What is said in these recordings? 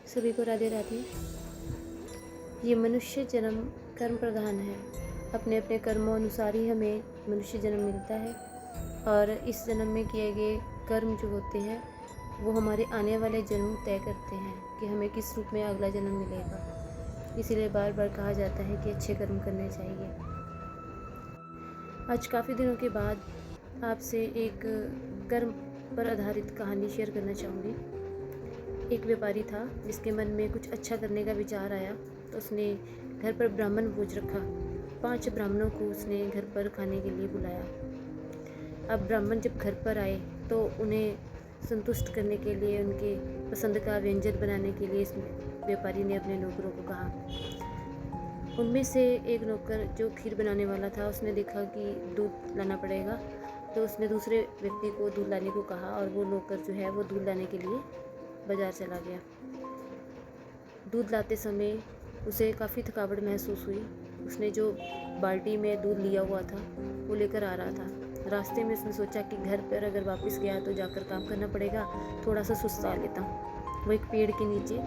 सभी को राधे राधे। ये मनुष्य जन्म कर्म प्रधान है। अपने अपने कर्मों अनुसार ही हमें मनुष्य जन्म मिलता है और इस जन्म में किए गए कर्म जो होते हैं वो हमारे आने वाले जन्म तय करते हैं कि हमें किस रूप में अगला जन्म मिलेगा। इसीलिए बार बार कहा जाता है कि अच्छे कर्म करने चाहिए। आज काफ़ी दिनों के बाद आपसे एक कर्म पर आधारित कहानी शेयर करना चाहूँगी। एक व्यापारी था जिसके मन में कुछ अच्छा करने का विचार आया, तो उसने घर पर ब्राह्मण भोज रखा। 5 ब्राह्मणों को उसने घर पर खाने के लिए बुलाया। अब ब्राह्मण जब घर पर आए तो उन्हें संतुष्ट करने के लिए, उनके पसंद का व्यंजन बनाने के लिए इस व्यापारी ने अपने नौकरों को कहा। उनमें से एक नौकर जो खीर बनाने वाला था, उसने देखा कि दूध लाना पड़ेगा, तो उसने दूसरे व्यक्ति को दूध लाने को कहा और वो नौकर जो है वो दूध लाने के लिए बाज़ार चला गया। दूध लाते समय उसे काफ़ी थकावट महसूस हुई। उसने जो बाल्टी में दूध लिया हुआ था वो लेकर आ रहा था। रास्ते में उसने सोचा कि घर पर अगर वापस गया तो जाकर काम करना पड़ेगा, थोड़ा सा सुस्ता लेता हूँ। वो एक पेड़ के नीचे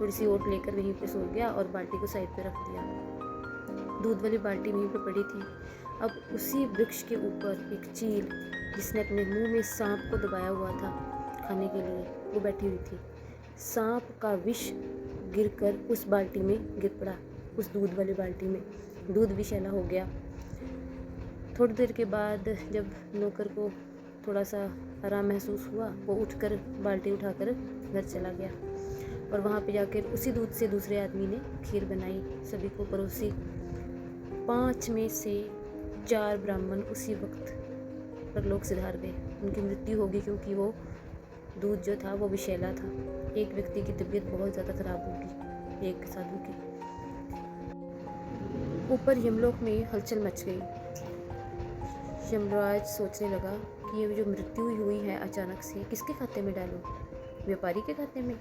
थोड़ी सी ओट लेकर वहीं पे सो गया और बाल्टी को साइड पे रख दिया। दूध वाली बाल्टी वहीं पे पड़ी थी। अब उसी वृक्ष के ऊपर एक चील, जिसने अपने मुंह में सांप को दबाया हुआ था खाने के लिए, वो बैठी हुई थी। सांप का विष गिरकर उस बाल्टी में गिर पड़ा, उस दूध वाली बाल्टी में। दूध विषैला हो गया। थोड़ी देर के बाद जब नौकर को थोड़ा सा आराम महसूस हुआ, वो उठकर बाल्टी उठाकर घर चला गया और वहाँ पे जाकर उसी दूध से दूसरे आदमी ने खीर बनाई, सभी को परोसी। 5 में से 4 ब्राह्मण उसी वक्त परलोक सिधार गए। उनकी मृत्यु होगी क्योंकि वो दूध जो था वो विषैला था। एक व्यक्ति की तबीयत बहुत ज़्यादा खराब होगी, एक साधु की। ऊपर यमलोक में हलचल मच गई। यमराज सोचने लगा कि ये जो मृत्यु हुई है अचानक से, किसके खाते में डालूं? व्यापारी के खाते में,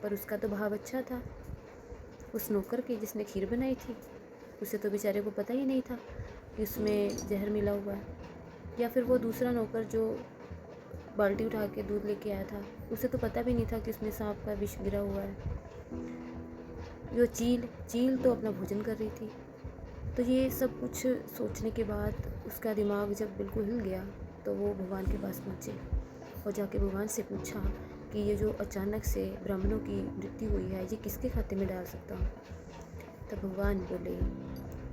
पर उसका तो भाव अच्छा था। उस नौकर के जिसने खीर बनाई थी, उसे तो बेचारे को पता ही नहीं था कि उसमें जहर मिला हुआ है। या फिर वो दूसरा नौकर जो बाल्टी उठा के दूध लेके आया था, उसे तो पता भी नहीं था कि उसमें सांप का विष गिरा हुआ है। जो चील तो अपना भोजन कर रही थी। तो ये सब कुछ सोचने के बाद उसका दिमाग जब बिल्कुल हिल गया, तो वो भगवान के पास पहुँचे और जाके भगवान से पूछा कि ये जो अचानक से ब्राह्मणों की मृत्यु हुई है, ये किसके खाते में डाल सकता हूँ? तब भगवान बोले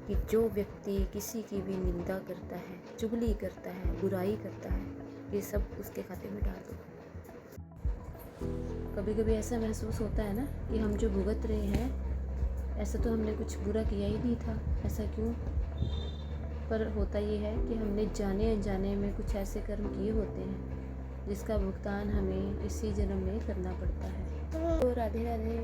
कि जो व्यक्ति किसी की भी निंदा करता है, चुगली करता है, बुराई करता है, ये सब उसके खाते में डाल दो। कभी कभी ऐसा महसूस होता है ना कि हम जो भुगत रहे हैं, ऐसा तो हमने कुछ बुरा किया ही नहीं था, ऐसा क्यों? पर होता ये है कि हमने जाने अनजाने में कुछ ऐसे कर्म किए होते हैं जिसका भुगतान हमें इसी जन्म में करना पड़ता है। तो राधे राधे।